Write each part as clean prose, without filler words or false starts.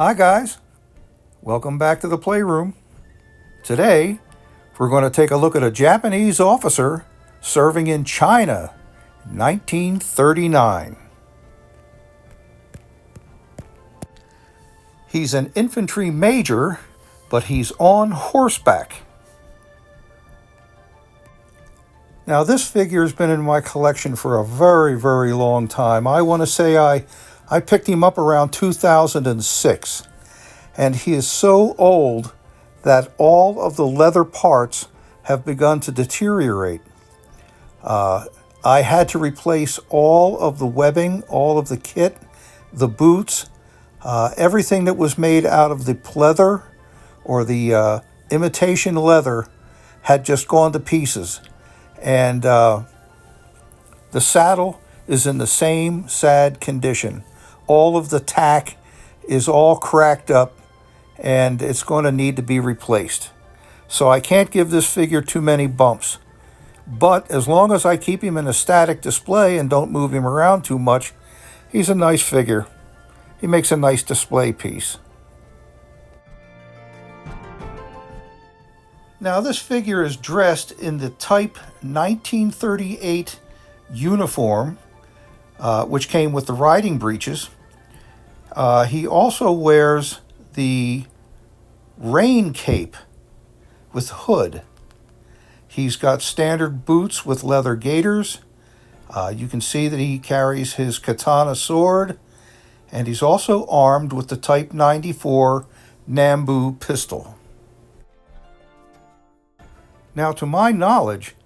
Hi guys, welcome back to the playroom. Today, we're going to take a look at a Japanese officer serving in China, 1939. He's an infantry major, but he's on horseback. Now this figure has been in my collection for a very, very long time. I want to say I picked him up around 2006. And he is so old that all of the leather parts have begun to deteriorate. I had to replace all of the webbing, all of the kit, the boots, everything that was made out of the pleather or the imitation leather had just gone to pieces. And the saddle is in the same sad condition. All of the tack is all cracked up and it's going to need to be replaced. So I can't give this figure too many bumps. But as long as I keep him in a static display and don't move him around too much, he's a nice figure. He makes a nice display piece. Now this figure is dressed in the type 1938 uniform, which came with the riding breeches. He also wears the rain cape with hood. He's got standard boots with leather gaiters. You can see that he carries his katana sword, and he's also armed with the Type 94 Nambu pistol. Now, to my knowledge,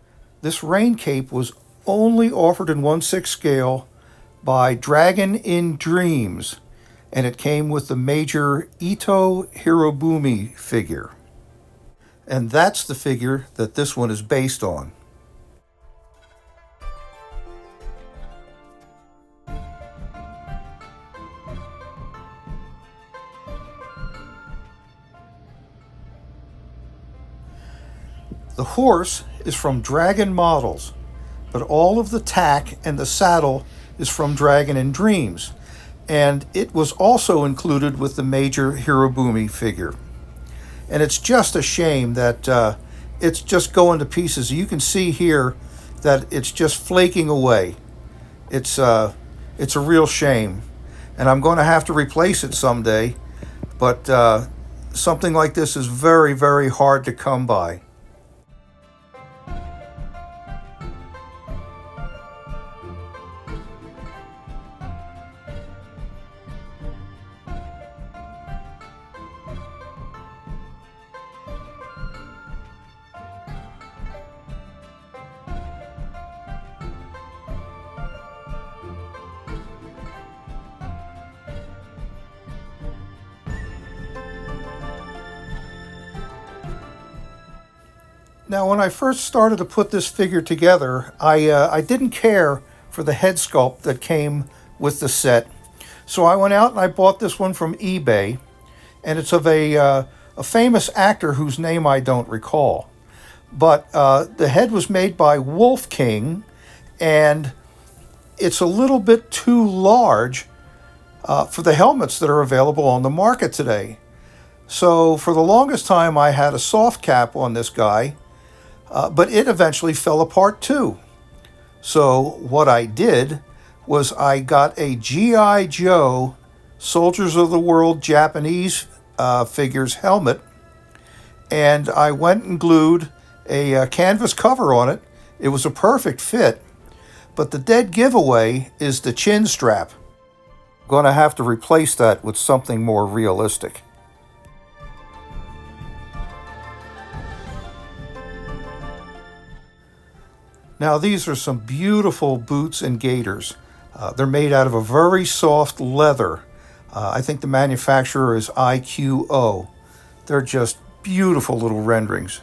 this rain cape was only offered in 1/6 scale by Dragon in Dreams, and it came with the Major Ito Hirobumi figure. And that's the figure that this one is based on. The horse is from Dragon Models, but all of the tack and the saddle is from Dragon in Dreams, and it was also included with the Major Hirobumi figure. And it's just a shame that it's just going to pieces. You can see here that it's just flaking away. It's a real shame, and I'm going to have to replace it someday, but something like this is very, very hard to come by. Now, when I first started to put this figure together, I didn't care for the head sculpt that came with the set. So I went out and I bought this one from eBay, and it's of a famous actor whose name I don't recall. But the head was made by Wolf King, and it's a little bit too large for the helmets that are available on the market today. So for the longest time, I had a soft cap on this guy, but it eventually fell apart too. So what I did was I got a G.I. Joe Soldiers of the World Japanese figures helmet, and I went and glued a canvas cover on it. It was a perfect fit, but the dead giveaway is the chin strap. I'm going to have to replace that with something more realistic. Now these are some beautiful boots and gaiters. They're made out of a very soft leather. I think the manufacturer is IQO. They're just beautiful little renderings.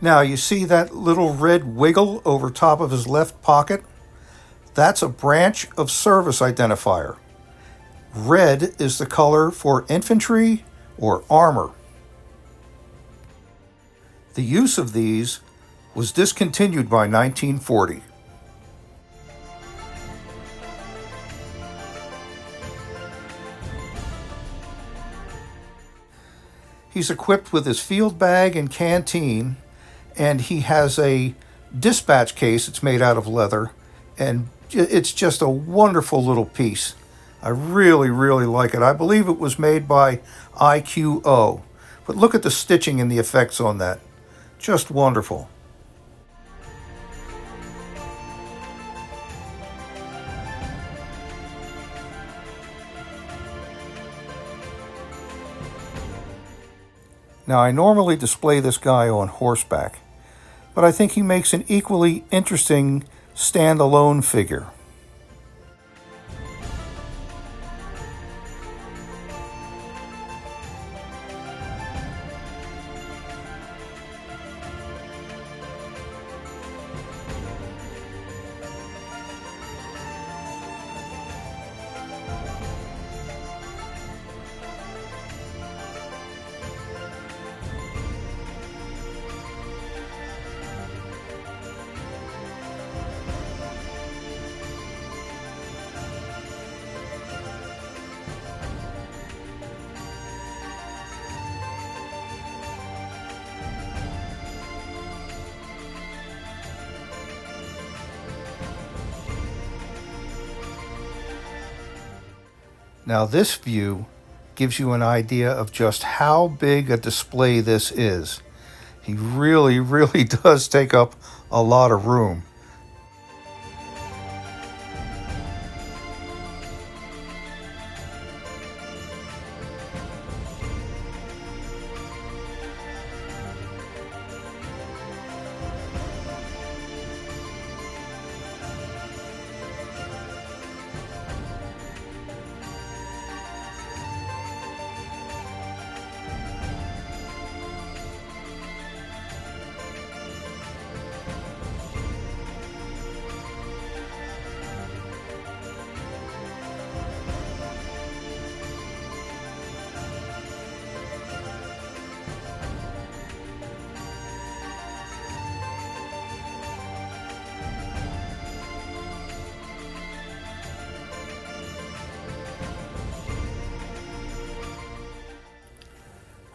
Now you see that little red wiggle over top of his left pocket? That's a branch of service identifier. Red is the color for infantry or armor. The use of these was discontinued by 1940. He's equipped with his field bag and canteen, and he has a dispatch case. It's made out of leather, and it's just a wonderful little piece. I really, really like it. I believe it was made by IQO. But look at the stitching and the effects on that. Just wonderful. Now, I normally display this guy on horseback, but I think he makes an equally interesting standalone figure. Now this view gives you an idea of just how big a display this is. He really, really does take up a lot of room.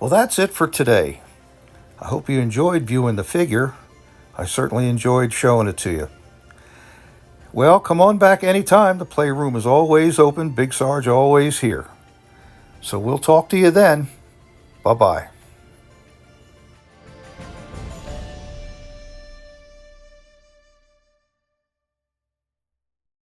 Well, that's it for today. I hope you enjoyed viewing the figure. I certainly enjoyed showing it to you. Well, come on back anytime. The playroom is always open. Big Sarge always here. So we'll talk to you then. Bye-bye.